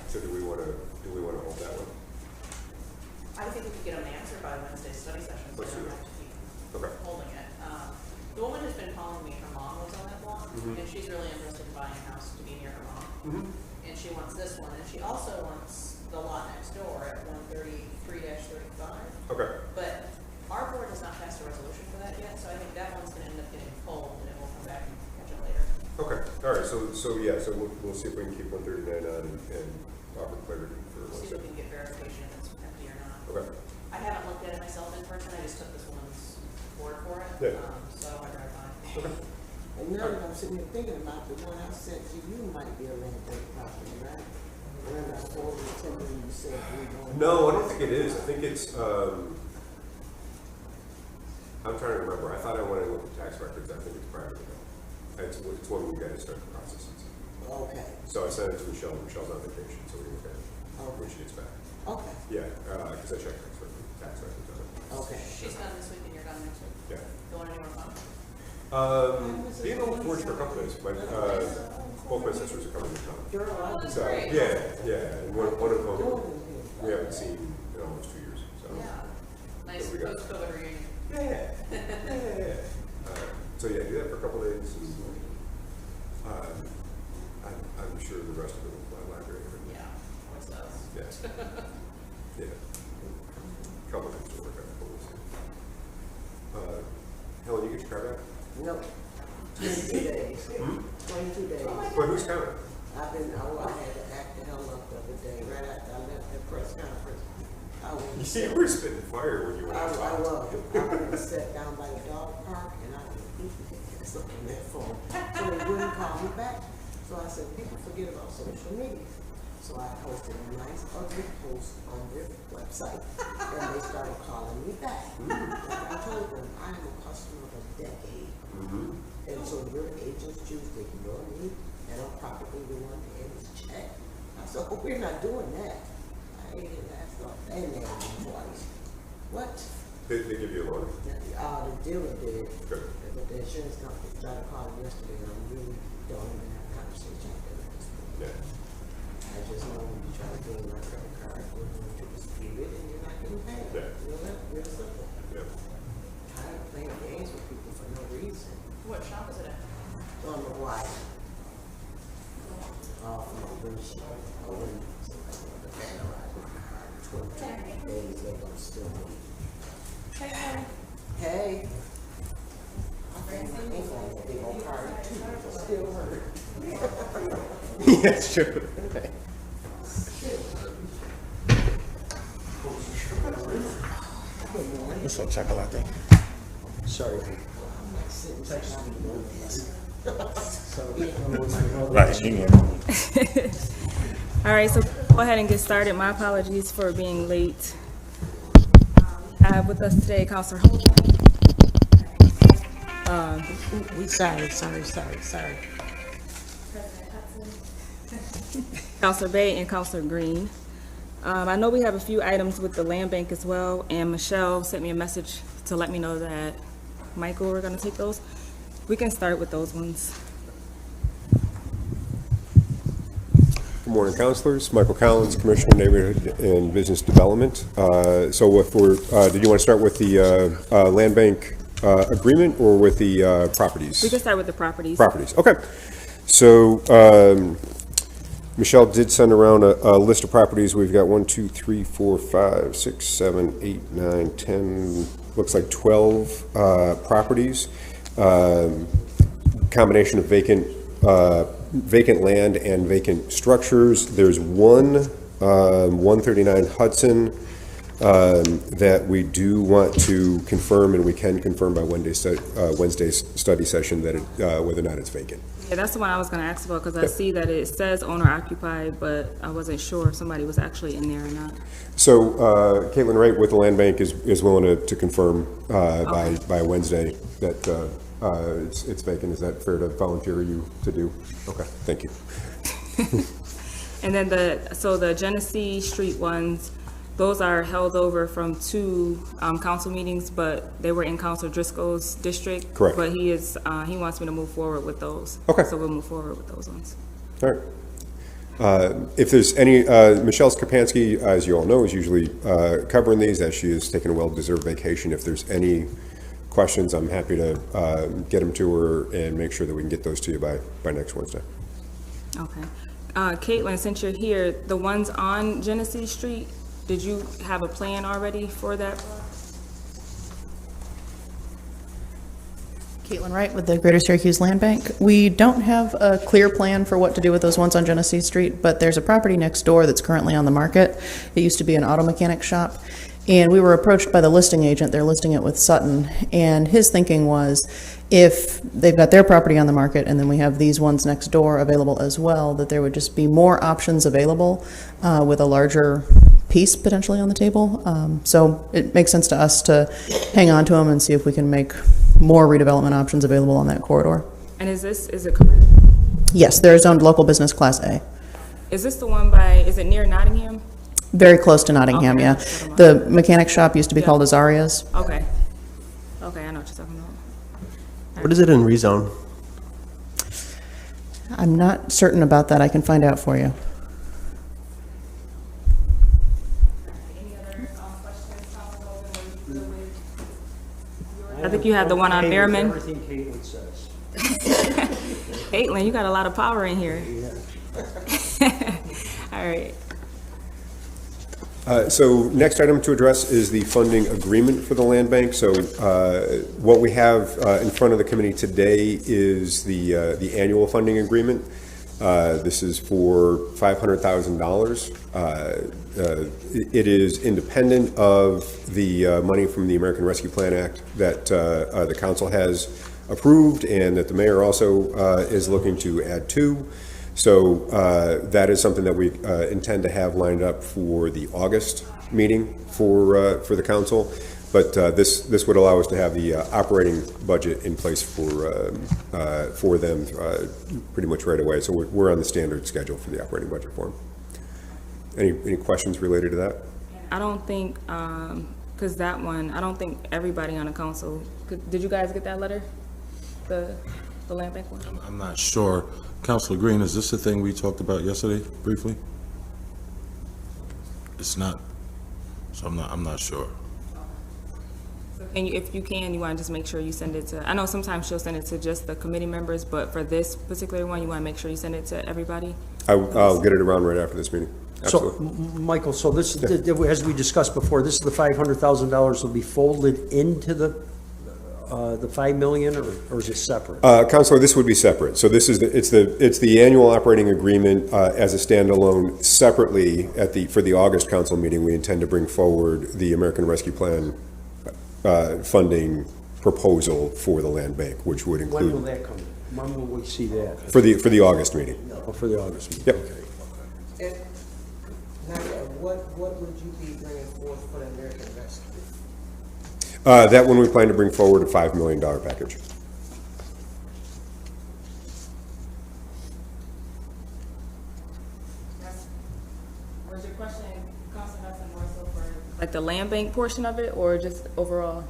So do we want to hold that one? I think we could get them answered by Wednesday's study session, so Let's they do don't that. have to keep Okay. holding it. The woman has been calling me, her mom lives on that block, and she's really interested in buying a house to be near her mom. And she wants this one, and she also wants the lot next door at 133-35. Okay. But our board has not passed a resolution for that yet, so I think that one's gonna end up getting pulled, and then we'll come back and catch it later. Okay. All right. So we'll see if we can keep 139 on and offer clarity for See if 170. we can get verification if it's empty or not. Okay. I haven't looked at it myself in person, I just took this woman's word for it. Yeah. So I drive by. Okay. And now that I'm sitting here thinking about the one I sent to you might be a land bank property, right? When I forwarded it to you, you said we don't. No, I don't think it is. I think it's. I'm trying to remember. I thought I wanted to look at tax records. I think it's private though. It's when we got to start the process. Okay, So I sent it to Michelle. Michelle's on vacation, so we look at it when she gets back. okay, Yeah, because I checked tax records on it. okay. She's gone this week and you're gone next week. Yeah. Going anywhere fun? Being on the forge for a couple days. Both my sisters are coming to town. Girl, I was So great. yeah. And one of them doing it. we haven't seen in almost 2 years. So Yeah. Nice So we got- post-COVID reunion. yeah. So yeah, do that for a couple days. And, I'm sure the rest of it will fly library. Yeah, always does. Yeah. Yeah. Couple things to work out. But we'll see. Helen, you get your car back? No, 22 days. 22 days. But who's counting? I had to act the hell up the other day, right after I left the press conference. I was. You were spitting fire when you went I outside. was sat down by the dog park and I was looking at that phone. So they wouldn't call me back. So I said, people forget about social media. So I posted a nice ugly post on their website and they started calling me back. Like I told them, I am a customer of a decade. And so your agents choose to ignore me and I'm probably the one to end this check. I said, oh, we're not doing that. I ate it last off and they had me twice. What? They give you a loan. The dealer did, Good. but the insurance company tried to call him yesterday, and I really don't even have a conversation with them at this point. Yeah. I just know when you try to gain my credit card, we're going to dispute it, and you're not getting paid. Yeah. You know that? Real simple. Yeah. Tired of playing games with people for no reason. What shop is it at? On the wire. Off my windshield. I wouldn't, the vandalize my car. 22 days later, I'm still waiting. Hey. I think my ankle on a big old party too, it still hurt. Yeah, it's true. What's up, chocolate? Sorry. I'm like sitting on the Right, you can. All right, so go ahead and get started. My apologies for being late. I have with us today Counselor Holt, We sorry. Counselor Bay, and Counselor Green. I know we have a few items with the land bank as well, and Michelle sent me a message to let me know that Michael, we're gonna take those. We can start with those ones. Good morning, counselors. Michael Collins, Commissioner of Neighborhood and Business Development. So if did you want to start with the land bank agreement or with the properties? We can start with the properties. Properties, okay. So Michelle did send around a list of properties. We've got 1, 2, 3, 4, 5, 6, 7, 8, 9, 10, looks like 12 properties. Combination of vacant land and vacant structures. There's one 139 Hudson that we do want to confirm, and we can confirm by Wednesday's study session that whether or not it's vacant. Yeah, that's the one I was gonna ask about, because I see that it says owner occupied, but I wasn't sure if somebody was actually in there or not. So Caitlin Wright with the land bank is willing to confirm by Wednesday that it's vacant. Is that fair to volunteer you to do? Okay, thank you. And then the Genesee Street ones, those are held over from 2 council meetings, but they were in Councilor Driscoll's district. Correct. But he wants me to move forward with those. Okay. So we'll move forward with those ones. All right. If there's any, Michelle Skapansky, as you all know, is usually covering these, as she is taking a well-deserved vacation. If there's any questions, I'm happy to get them to her and make sure that we can get those to you by next Wednesday. Okay. Caitlin, since you're here, the ones on Genesee Street, did you have a plan already for that? Caitlin Wright with the Greater Syracuse Land Bank. We don't have a clear plan for what to do with those ones on Genesee Street, but there's a property next door that's currently on the market. It used to be an auto mechanic shop, and we were approached by the listing agent. They're listing it with Sutton, and his thinking was if they've got their property on the market and then we have these ones next door available as well, that there would just be more options available with a larger piece potentially on the table. So it makes sense to us to hang on to them and see if we can make more redevelopment options available on that corridor. And is it commercial? Yes, they're zoned local business class A. Is this the one is it near Nottingham? Very close to Nottingham, Okay. yeah. The mechanic shop used to be called Azaria's. Okay. Okay, I know what you're talking about. What is it in rezone? I'm not certain about that. I can find out for you. Any other questions, I think you have the one on Merriman. Everything Caitlin says. Caitlin, you got a lot of power in here. All right. So next item to address is the funding agreement for the land bank. So what we have in front of the committee today is the annual funding agreement. This is for $500,000. It is independent of the money from the American Rescue Plan Act that the council has approved and that the mayor also is looking to add to. So that is something that we intend to have lined up for the August meeting for the council. But this would allow us to have the operating budget in place for them pretty much right away. So we're on the standard schedule for the operating budget for them. Any questions related to that? I don't think, because that one, I don't think everybody on the council, did you guys get that letter? The land bank one? I'm not sure. Councilor Green, is this the thing we talked about yesterday briefly? It's not, so I'm not sure. And if you can, you want to just make sure you send it to, I know sometimes she'll send it to just the committee members, but for this particular one, you want to make sure you send it to everybody? I'll get it around right after this meeting. So, Absolutely. Michael, so this, as we discussed before, this is the $500,000 will be folded into the 5 million, or is it separate? Counselor, this would be separate. So this is, it's the annual operating agreement as a standalone. Separately, for the August council meeting, we intend to bring forward the American Rescue Plan funding proposal for the land bank, which would When will include, that come? When will we see that? for the August meeting. Oh, for the August meeting? Yep. Okay. And, Nadia, what would you be bringing forth for the American Rescue? That one we plan to bring forward a $5 million package. Was your question, Council Hudson, more so for like the land bank portion of it, or just overall?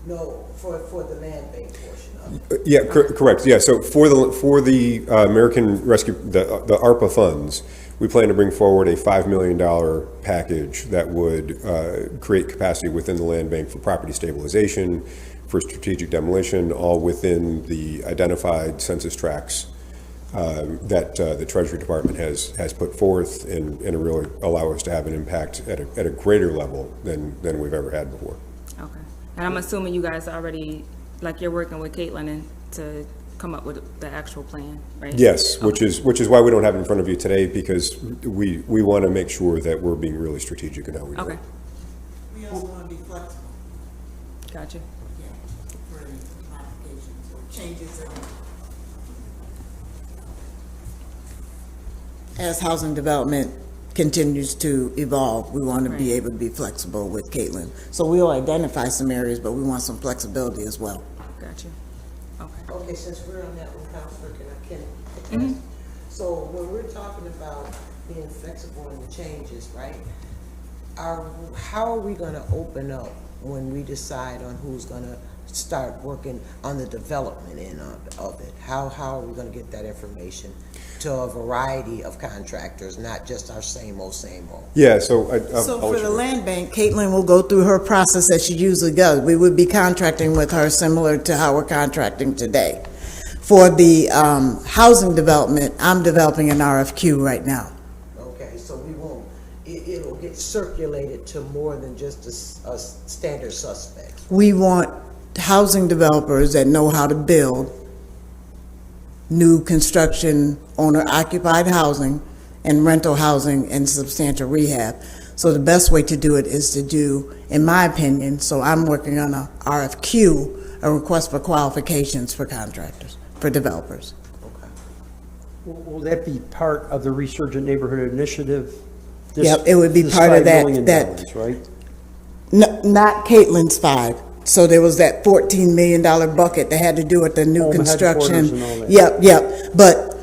No, for the land bank portion of it. Yeah, correct. Yeah, so for the American Rescue, the ARPA funds, we plan to bring forward a $5 million package that would create capacity within the land bank for property stabilization, for strategic demolition, all within the identified census tracts that the Treasury Department has put forth, and really allow us to have an impact at a greater level than we've ever had before. Okay. And I'm assuming you guys already, like you're working with Caitlin to come up with the actual plan, right? Yes, Okay. which is why we don't have it in front of you today, because we want to make sure that we're being really strategic in how we do Okay, it. We also want to be flexible, gotcha. for modifications or changes in. As housing development continues to evolve, we want to be Right. able to be flexible with Caitlin. So we'll identify some areas, but we want some flexibility as well. Gotcha. Okay. Okay, since we're on that one, Counselor, can so when we're talking about being flexible in the changes, right? how are we gonna open up when we decide on who's gonna start working on the development end of it? How are we gonna get that information to a variety of contractors, not just our same old, same old? Yeah, so So for the land bank, Caitlin will go through her process that she usually does. We would be contracting with her similar to how we're contracting today. For the housing development, I'm developing an RFQ right now. Okay, so we won't, it'll get circulated to more than just a standard suspect. We want housing developers that know how to build new construction, owner-occupied housing, and rental housing and substantial rehab. So the best way to do it is to do, in my opinion, so I'm working on a RFQ, a request for qualifications for contractors, for developers. Will that be part of the Resurgent Neighborhood Initiative? Yep, it would be This part of $5 million, that, right? No, not Caitlin's 5. So there was that $14 million bucket that had to do with the new Home construction. headquarters and all that. Yep. But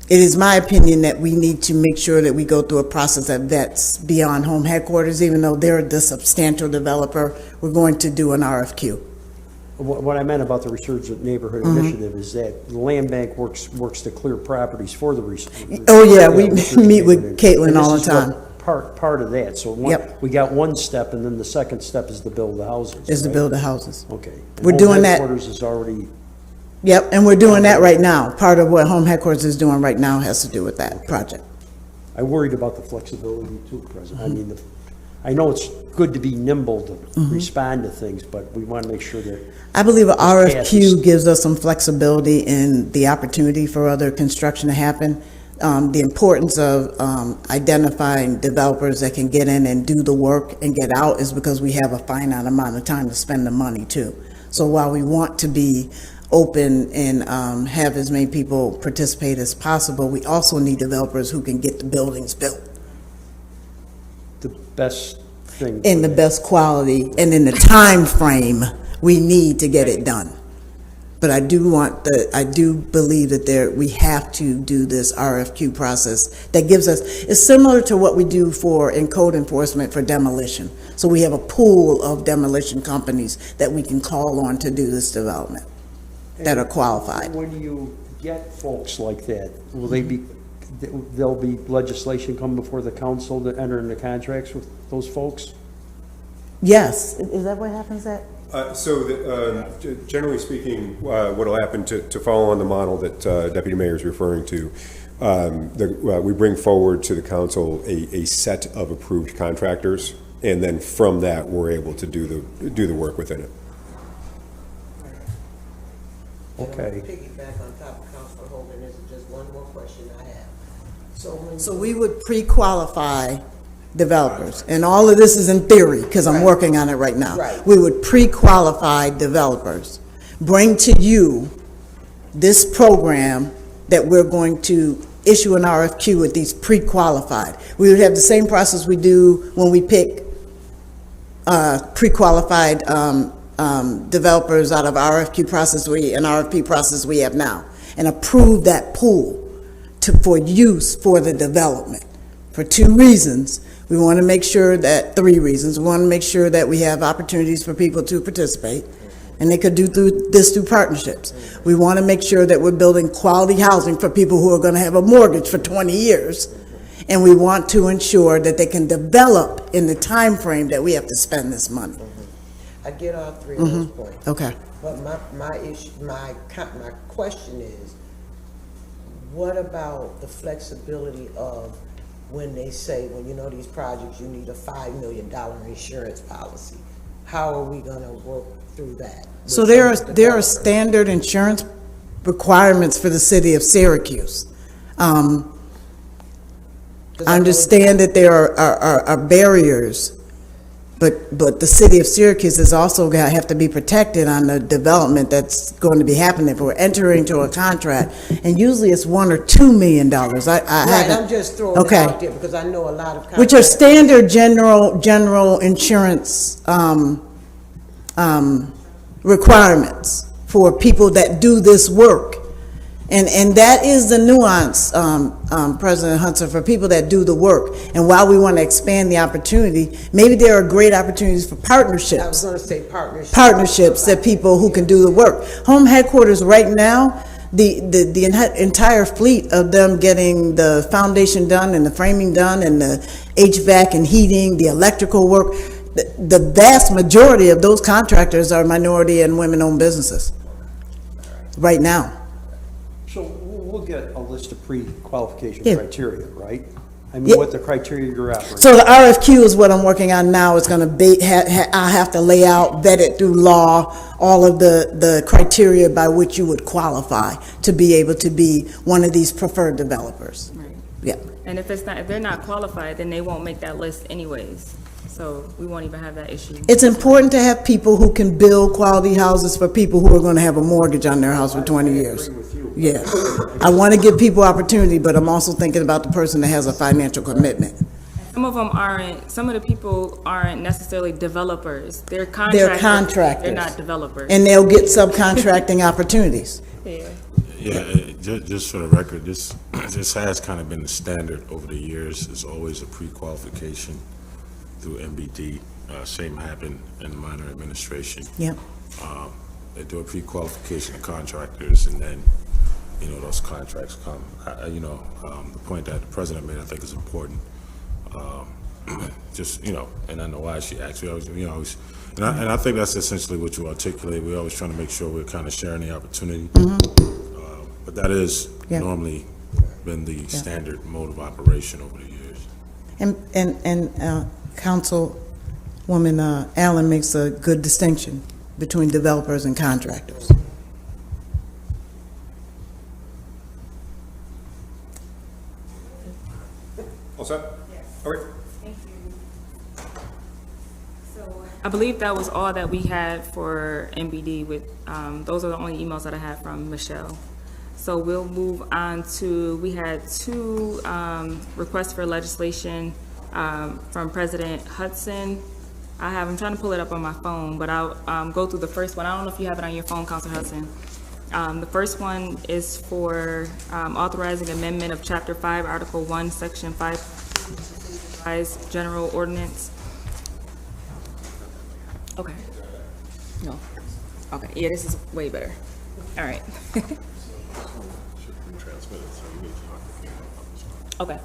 it is my opinion that we need to make sure that we go through a process that vets beyond home headquarters, even though they're the substantial developer. We're going to do an RFQ. What I meant about the Resurgent Neighborhood Mm-hmm. Initiative is that the land bank works to clear properties for the Resurgent. Oh, yeah, we Resurgent meet with Neighborhood. Caitlin And all this the is what time. Part of that, so Yep. we got one step, and then the second step is to build the houses. Is to right? build the houses. Okay. And We're home doing that. Headquarters is already, Yep, and we're doing that right now. Part of what home headquarters is doing right now has to do with that project. I worried about the flexibility too, President. I mean, I know it's good to be nimble to Mm-hmm. respond to things, but we want to make sure that, I believe a passes. RFQ gives us some flexibility in the opportunity for other construction to happen. The importance of identifying developers that can get in and do the work and get out is because we have a finite amount of time to spend the money too. So while we want to be open and have as many people participate as possible, we also need developers who can get the buildings built the best thing. in the best quality and in the time frame we need to get it done. But I do believe that we have to do this RFQ process that gives us, it's similar to what we do in code enforcement for demolition. So we have a pool of demolition companies that we can call on to do this development that are qualified. When you get folks like that, will they be, there'll be legislation come before the council to enter into contracts with those folks? Yes, is that what happens at? Generally speaking, what'll happen to follow on the model that Deputy Mayor is referring to, we bring forward to the council a set of approved contractors, and then from that, we're able to do the work within it. Okay. Piggyback on top of Councilor Hogan, this is just one more question I have. So we would pre-qualify developers, and all of this is in theory, because I'm working on it right now. Right. We would pre-qualify developers, bring to you this program that we're going to issue an RFQ with these pre-qualified. We would have the same process we do when we pick pre-qualified developers out of RFP process we have now, and approve that pool for use for the development. For 2 reasons. We want to make sure that, 3 reasons. We want to make sure that we have opportunities for people to participate, and they could do this through partnerships. We want to make sure that we're building quality housing for people who are going to have a mortgage for 20 years. And we want to ensure that they can develop in the time frame that we have to spend this money. I get all 3 of those points. Okay. But my question is, what about the flexibility of when they say, when you know these projects, you need a $5 million insurance policy? How are we gonna work through that? So there are standard insurance requirements for the city of Syracuse. I understand that there are barriers, but the city of Syracuse is also going to have to be protected on the development that's going to be happening. If we're entering into a contract, and usually it's $1 or $2 million. Right, I'm just throwing it out there because I know a lot of. Which are standard general insurance requirements for people that do this work. And that is the nuance, President Hudson, for people that do the work. And while we want to expand the opportunity, maybe there are great opportunities for I was partnerships. gonna say partnership. Partnerships that people who can do the work. Home headquarters right now, the entire fleet of them getting the foundation done and the framing done and the HVAC and heating, the electrical work, the vast majority of those contractors are minority and women-owned businesses right now. So we'll get a list of pre-qualification Yeah. criteria, right? I Yeah. mean, what the criteria you're after. So the RFQ is what I'm working on now. It's gonna be, I have to lay out, vet it through law, all of the criteria by which you would qualify to be able to be one of these preferred developers. Right. Yeah. And if they're not qualified, then they won't make that list anyways. So we won't even have that issue. It's important to have people who can build quality houses for people who are gonna have a mortgage on their house for 20 years. Yeah. I wanna give people opportunity, but I'm also thinking about the person that has a financial commitment. Some of the people aren't necessarily developers. They're contractors. contractors. They're not developers. And they'll get subcontracting opportunities. Yeah. Yeah, just for the record, this has kind of been the standard over the years. There's always a pre-qualification through MBD. Same happened in minor administration. Yep. They do a pre-qualification of contractors, and then, those contracts come. The point that the president made, I think, is important. And I know why she asked. And I think that's essentially what you articulate. We're always trying to make sure we're kind of sharing the opportunity. But that is normally been the standard mode of operation over the years. And Councilwoman Allen makes a good distinction between developers and contractors. All set? Yes. All right. Thank you. So I believe that was all that we had for MBD with, those are the only emails that I had from Michelle. So we'll move on to, we had two requests for legislation from President Hudson. I'm trying to pull it up on my phone, but I'll go through the first one. I don't know if you have it on your phone, Councilor Hudson. The first one is for authorizing amendment of Chapter 5, Article 1, Section 5, revised general ordinance. Okay. No. Okay, yeah, this is way better. All right. Okay,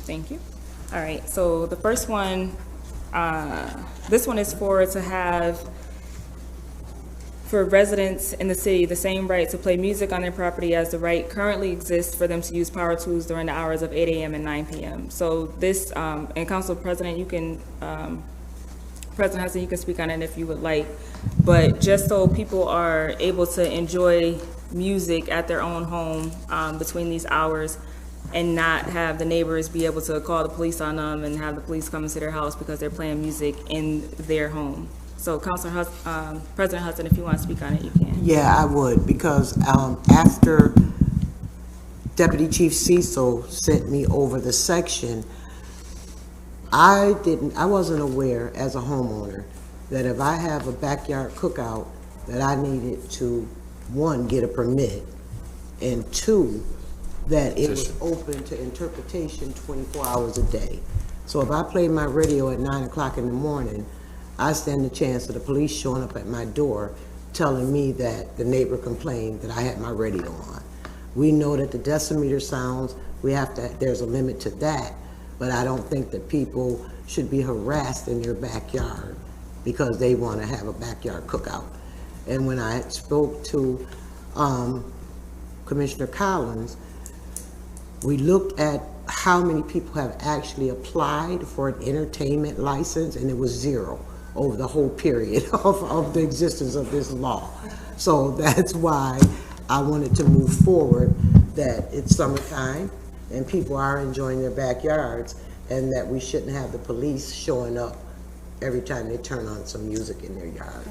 thank you. All right, so the first one, this one is for residents in the city, the same right to play music on their property as the right currently exists for them to use power tools during the hours of 8 a.m. and 9 p.m. So this, and Council President, President Hudson, you can speak on it if you would like, but just so people are able to enjoy music at their own home between these hours, and not have the neighbors be able to call the police on them and have the police come into their house because they're playing music in their home. So President Hudson, if you want to speak on it, you can. Yeah, I would, because after Deputy Chief Cecil sent me over the section, I wasn't aware as a homeowner that if I have a backyard cookout, that I needed to, one, get a permit, and two, that it was open to interpretation 24 hours a day. So if I play my radio at 9 o'clock in the morning, I stand the chance of the police showing up at my door telling me that the neighbor complained that I had my radio on. We know that the decimeter sounds, there's a limit to that, but I don't think that people should be harassed in their backyard because they want to have a backyard cookout. And when I spoke to Commissioner Collins, we looked at how many people have actually applied for an entertainment license, and it was 0 over the whole period of the existence of this law. So that's why I wanted to move forward, that it's summertime and people are enjoying their backyards, and that we shouldn't have the police showing up every time they turn on some music in their yard.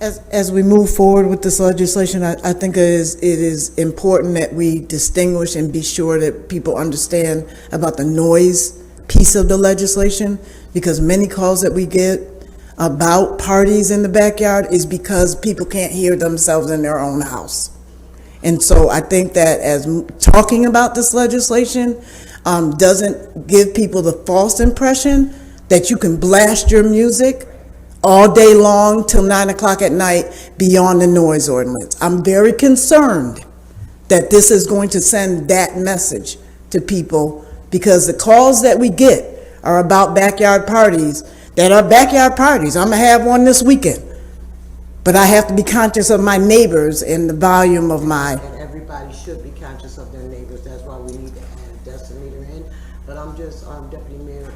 As we move forward with this legislation, I think it is important that we distinguish and be sure that people understand about the noise piece of the legislation, because many calls that we get about parties in the backyard is because people can't hear themselves in their own house. And so I think that as talking about this legislation doesn't give people the false impression that you can blast your music all day long till 9 o'clock at night beyond the noise ordinance. I'm very concerned that this is going to send that message to people, because the calls that we get are about backyard parties that are backyard parties. I'm gonna have one this weekend, but I have to be conscious of my neighbors and the volume of my. And everybody should be conscious of their neighbors. That's why we need to add a decimeter in. But I'm just, Deputy Mayor,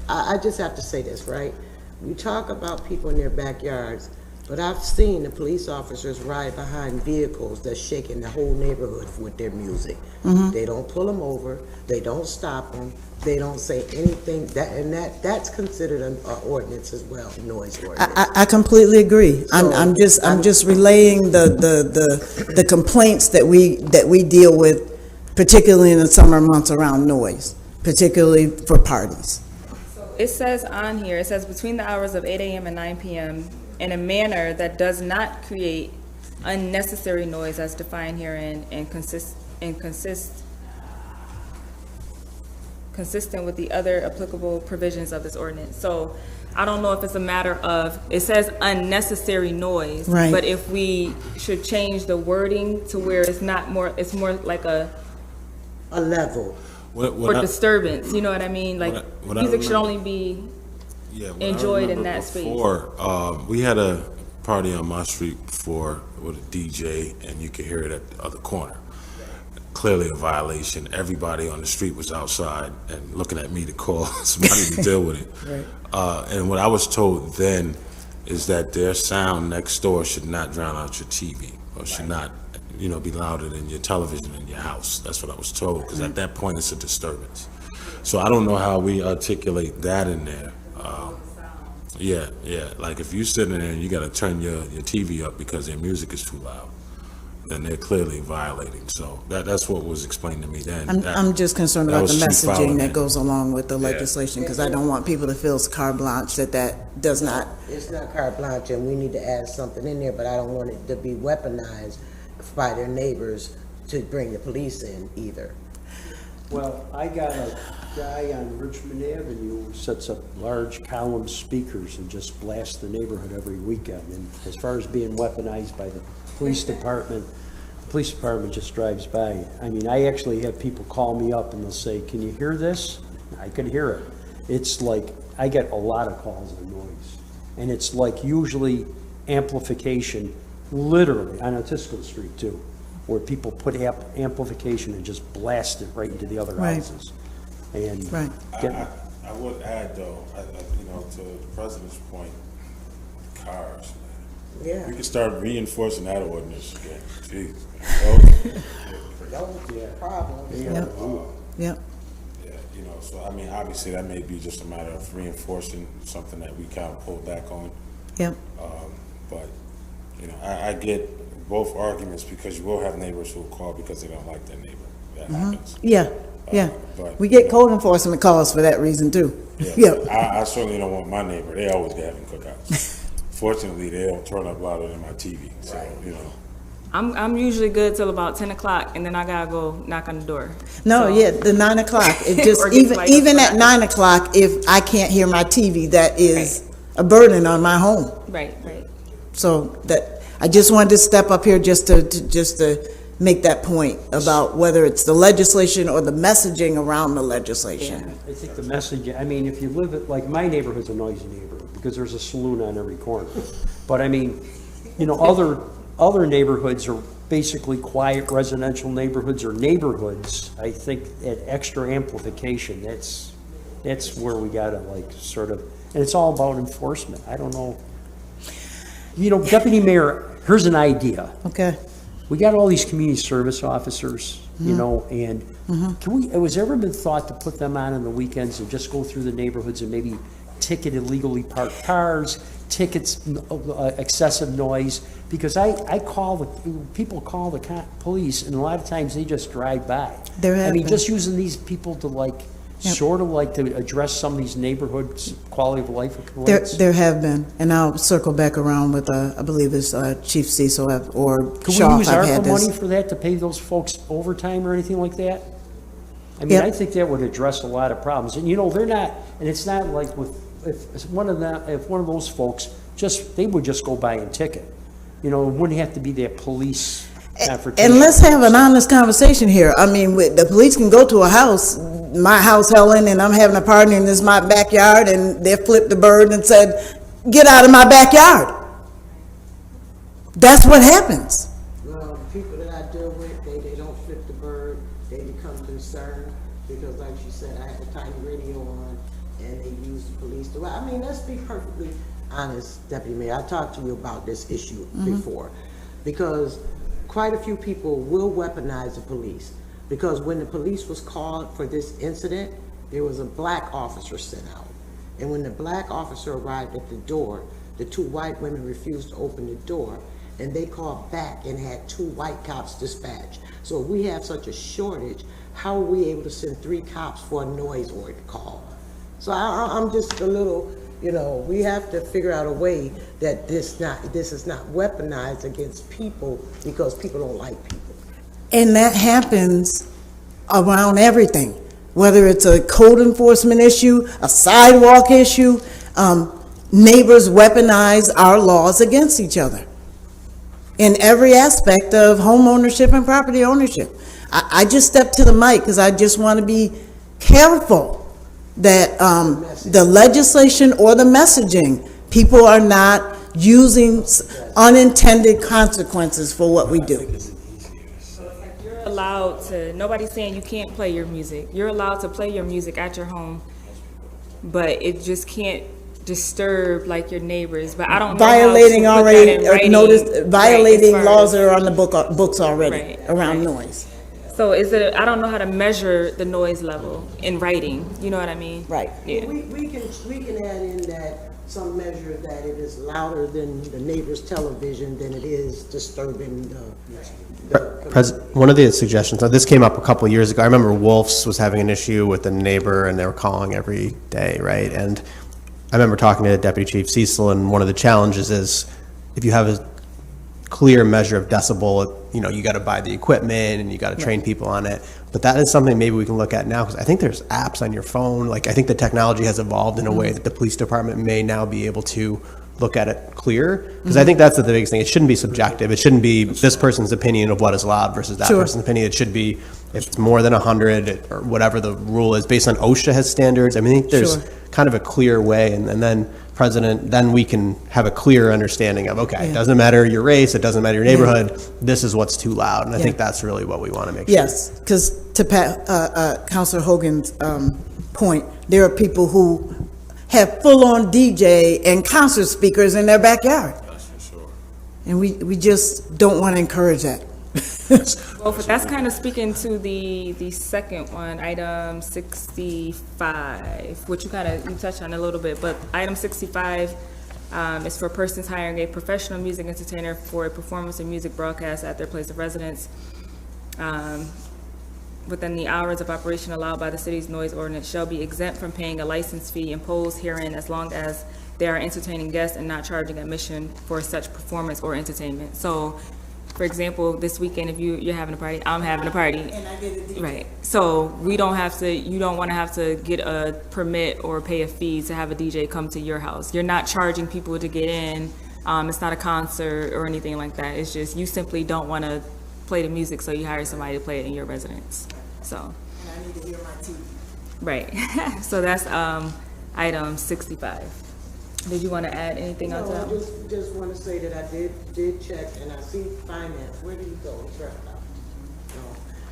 I just have to say this, right? We talk about people in their backyards, but I've seen the police officers ride behind vehicles that's shaking the whole neighborhood with their music. They don't pull them over, they don't stop them, they don't say anything, that's considered an ordinance as well, noise ordinance. I completely agree. I'm just relaying the complaints that we deal with, particularly in the summer months around noise, particularly for parties. It says on here, it says between the hours of 8 a.m. and 9 p.m. in a manner that does not create unnecessary noise as defined herein and consistent with the other applicable provisions of this ordinance. So I don't know if it's a matter of, it says unnecessary noise, Right. but if we should change the wording to where it's not more, it's more like a level. for disturbance, you know what I mean? Like, what I music should remember- only be What enjoyed I in remember that space. before, we had a party on my street before with a DJ, and you could hear it at the other corner. Clearly a violation. Everybody on the street was outside and looking at me to call somebody to deal with it. And what I was told then is that their sound next door should not drown out your TV, or should not, be louder than your television in your house. That's what I was told, because at that point it's a disturbance. So I don't know how we articulate that in there. Yeah. Like if you sitting there and you got to turn your TV up because their music is too loud, then they're clearly violating. So that's what was explained to me then. I'm just concerned that about the was chief messaging following that it. goes along with the legislation, because I don't want people to feel carte blanche that does not. It's not carte blanche, and we need to add something in there, but I don't want it to be weaponized by their neighbors to bring the police in either. Well, I got a guy on Richmond Avenue who sets up large column speakers and just blasts the neighborhood every weekend. And as far as being weaponized by the police department just drives by. I mean, I actually have people call me up and they'll say, "Can you hear this?" I could hear it. It's like, I get a lot of calls on noise. And it's like usually amplification, literally, on Otisco Street too, where people put amplification and just blast it right into the other Right. houses. And Right. I would add though, to the president's point, cars. Yeah. We could start reinforcing that ordinance again. Jeez. Man. Problem. Yep. So I mean, obviously that may be just a matter of reinforcing something that we kind of pulled back on. Yep. But, I get both arguments, because you will have neighbors who will call because they don't like their neighbor. That happens. Yeah. But, We get code enforcement calls for that reason too. Yeah. I certainly don't want my neighbor. They always get having cookouts. Fortunately, they don't turn up louder than my TV. So, I'm usually good till about 10 o'clock, and then I gotta go knock on the door. No, So- yeah, the 9 o'clock, it just, Or gets light even up at for 9 o'clock, if I can't hear my TV, that is a burden on my home. Right. So that, I just wanted to step up here just to make that point about whether it's the legislation or the messaging around the legislation. I think the message, I mean, if you live at, like, my neighborhood's a noisy neighborhood because there's a saloon on every corner. But I mean, other neighborhoods are basically quiet residential neighborhoods or neighborhoods. I think that extra amplification, that's where we gotta and it's all about enforcement. I don't know. Deputy Mayor, here's an idea. Okay. We got all these community service officers, and has there ever been thought to put them on the weekends and just go through the neighborhoods and maybe ticket illegally parked cars, tickets excessive noise? Because people call the police, and a lot of times they just drive by. There have I mean, been. just using these people to sort of like to address some of these neighborhoods' quality of life There, complaints? there have been, and I'll circle back around with, I believe it's Chief Cecil or Could Shaw, we if use I've had ARPA money this. for that, to pay those folks overtime or anything like that? I mean, Yep. I think that would address a lot of problems. And, you know, they're not, and it's not like with, if one of those folks, they would just go by and ticket. You know, it wouldn't have to be that police confrontation. And let's have an honest conversation here. I mean, the police can go to a house, my house, Helen, and I'm having a party and this is my backyard, and they flipped the bird and said, "Get out of my backyard." That's what happens. Well, the people that I deal with, they don't flip the bird, they become concerned, because like she said, I have a tiny radio on, and they use the police to, I mean, let's be perfectly honest, Deputy Mayor, I talked to you about this issue before, because quite a few people will weaponize the police, because when the police was called for this incident, there was a black officer sent out, and when the black officer arrived at the door, the two white women refused to open the door, and they called back and had two white cops dispatched. So if we have such a shortage, how are we able to send 3 cops for a noise ordinance call? So I'm just a little, you know, we have to figure out a way that this is not weaponized against people because people don't like people. And that happens around everything, whether it's a code enforcement issue, a sidewalk issue. Neighbors weaponize our laws against each other in every aspect of home ownership and property ownership. I just stepped to the mic because I just want to be careful that the legislation or the messaging, people are not using unintended consequences for what we do. You're allowed to, nobody's saying you can't play your music. You're allowed to play your music at your home, but it just can't disturb like your neighbors. But I don't know Violating how to put that in already, writing. notice, violating Right, as far laws as- that are on the books already Right, around right. noise. So is it, I don't know how to measure the noise level in writing, you know what I mean? Right. Yeah. We can add in that some measure that it is louder than the neighbor's television than it is disturbing One of the suggestions, now this came up a couple of years ago. I remember Wolf's was having an issue with a neighbor and they were calling every day, right? And I remember talking to Deputy Chief Cecil, and one of the challenges is if you have a clear measure of decibel, you know, you got to buy the equipment and you got to train people on it. But that is something maybe we can look at now, because I think there's apps on your phone. Like, I think the technology has evolved in a way that the police department may now be able to look at it clear. Because I think that's the biggest thing. It shouldn't be subjective. It shouldn't be this person's opinion of what is loud versus that Sure. person's opinion. It should be, if it's more than 100 or whatever the rule is, based on OSHA has standards. I mean, I think there's Sure. kind of a clear way, and then then we can have a clear understanding of, okay, it doesn't matter your race, it doesn't matter your neighborhood, this is what's too loud. And I think that's really what we want to make sure. Yes, because to Councilor Hogan's point, there are people who have full-on DJ and concert speakers in their backyard. That's for sure. And we just don't want to encourage that. Well, that's kind of speaking to the second one, item 65, which you touched on a little bit, but item 65 is for persons hiring a professional music entertainer for a performance or music broadcast at their place of residence within the hours of operation allowed by the city's noise ordinance shall be exempt from paying a license fee imposed herein as long as they are entertaining guests and not charging admission for such performance or entertainment. So, for example, this weekend, if you're having a party, I'm having a party. And I get it. Right. So you don't want to have to get a permit or pay a fee to have a DJ come to your house. You're not charging people to get in. It's not a concert or anything like that. It's just you simply don't want to play the music, so you hire somebody to play it in your residence. So. And I need to hear my TV. Right. So that's item 65. Did you want to add anything else? I just want to say that I did check, and I see finance. Where did he go? He dropped out. No.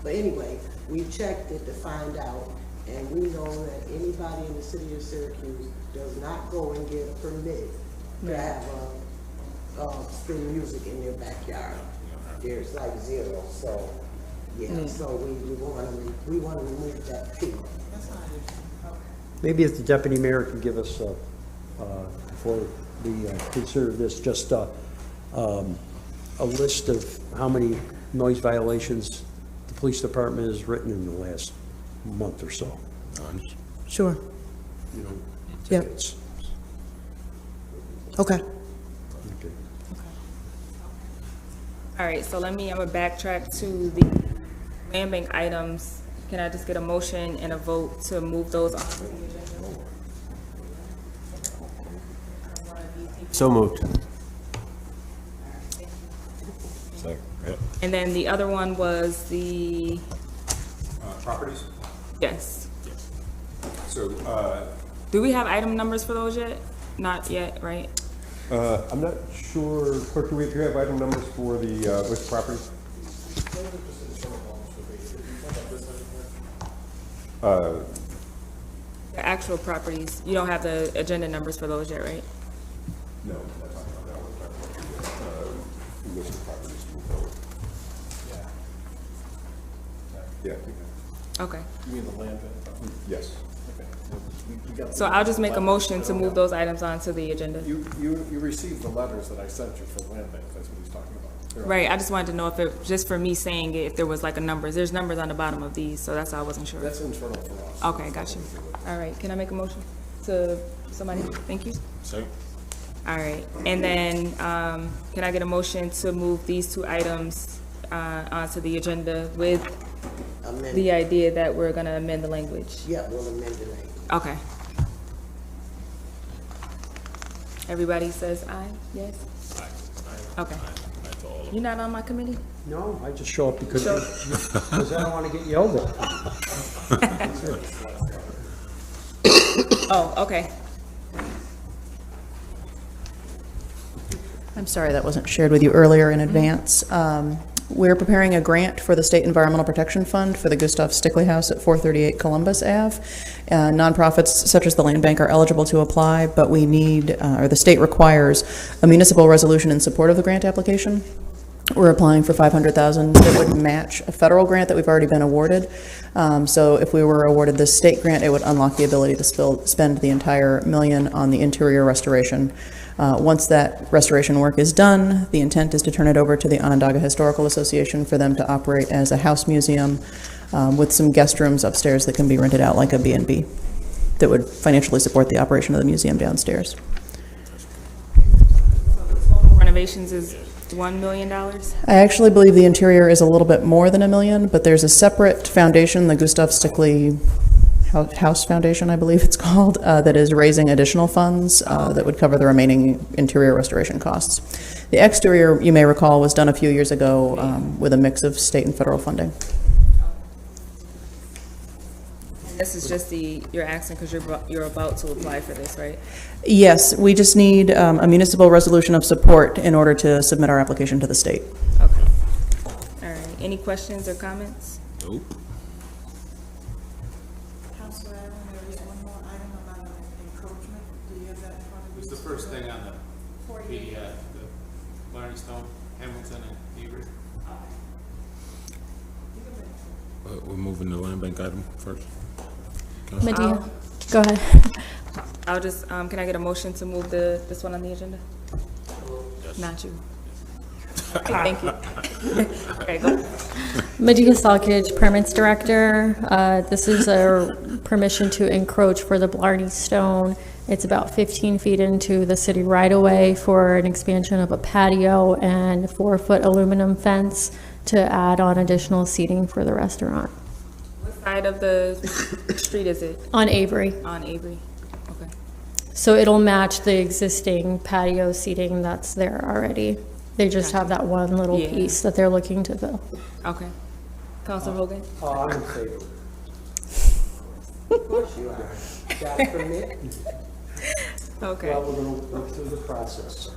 But anyway, we checked it to find out, and we know that anybody in the city of Syracuse does not go and get a permit to have spin music in their backyard. There's like zero. So so we want to remove that fee. Maybe if the deputy mayor can give us, before we consider this, just a list of how many noise violations the police department has written in the last month or so. Sure. You know, Yep. tickets. Okay. All right, so I'm gonna backtrack to the land bank items. Can I just get a motion and a vote to move those on? So moved. And then the other one was the, Properties? yes. So, Do we have item numbers for those yet? Not yet, right? I'm not sure, clerk, do we have item numbers for the, which property? The actual properties, you don't have the agenda numbers for those yet, right? No, that's not that one. List of properties to move forward. Yeah. Okay, You mean the land bank? Yes. We got so I'll just make a motion to move those items onto the agenda. You received the letters that I sent you for the land bank, that's what he's talking about. They're on- Right, I just wanted to know if it, just for me saying it, if there was like a numbers, there's numbers on the bottom of these, so that's why I wasn't sure. That's internal for us. Okay, got you. All right, can I make a motion to somebody? Thank you. Second? All right, and then, can I get a motion to move these two items, onto the agenda with Amend, the idea that we're gonna amend the language? yeah, we'll amend the language. Okay. Everybody says aye, yes? Okay. You're not on my committee? No, I just show up because I don't want to get yelled at. Oh, okay. I'm sorry that wasn't shared with you earlier in advance. We're preparing a grant for the State Environmental Protection Fund for the Gustav Stickley House at 438 Columbus Ave. Nonprofits such as the Land Bank are eligible to apply, but we need, or the state requires, a municipal resolution in support of the grant application. We're applying for $500,000 that would match a federal grant that we've already been awarded. So if we were awarded this state grant, it would unlock the ability to spend the entire $1 million on the interior restoration. Once that restoration work is done, the intent is to turn it over to the Onondaga Historical Association for them to operate as a house museum with some guest rooms upstairs that can be rented out like a B&B that would financially support the operation of the museum downstairs. Renovations is $1 million? I actually believe the interior is a little bit more than $1 million, but there's a separate foundation, the Gustav Stickley House Foundation, I believe it's called, that is raising additional funds that would cover the remaining interior restoration costs. The exterior, you may recall, was done a few years ago with a mix of state and federal funding. This is just you're asking because you're about to apply for this, right? Yes, we just need a municipal resolution of support in order to submit our application to the state. Okay. All right, any questions or comments? Nope. Counselor Allen, there is one more item about encroachment. Do you have that in front of you? It's the first thing on the PDF, the Larnstone, Hamilton, and Hebrew. We're moving the land bank item first. Medea, go ahead. I'll just, can I get a motion to move this one on the agenda? Not you. Okay, thank you. Okay, go. Medea Salkage, Permits Director. This is a permission to encroach for the Blarney Stone. It's about 15 feet into the city right-of-way for an expansion of a patio and 4-foot aluminum fence to add on additional seating for the restaurant. What side of the street is it? On Avery. On Avery? Okay. So it'll match the existing patio seating that's there already. They just have that one little Yeah. piece that they're looking to fill. Okay. Counselor Hogan? I'm in favor. Of course you are. Got a permit? Okay. Well, we're going to work through the process.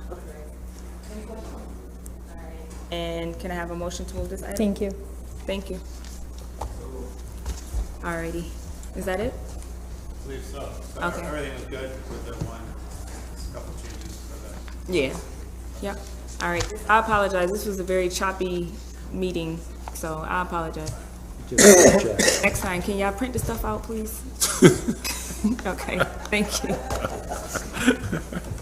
And can I have a motion to move this item? Thank you. Thank you. Alrighty. Is that it? I believe so. Okay. Everything was good with the one, just a couple changes for the. Yeah. Yep. All right. I apologize. This was a very choppy meeting, so I apologize. Just check. Next time, can y'all print the stuff out, please? Okay. Thank you.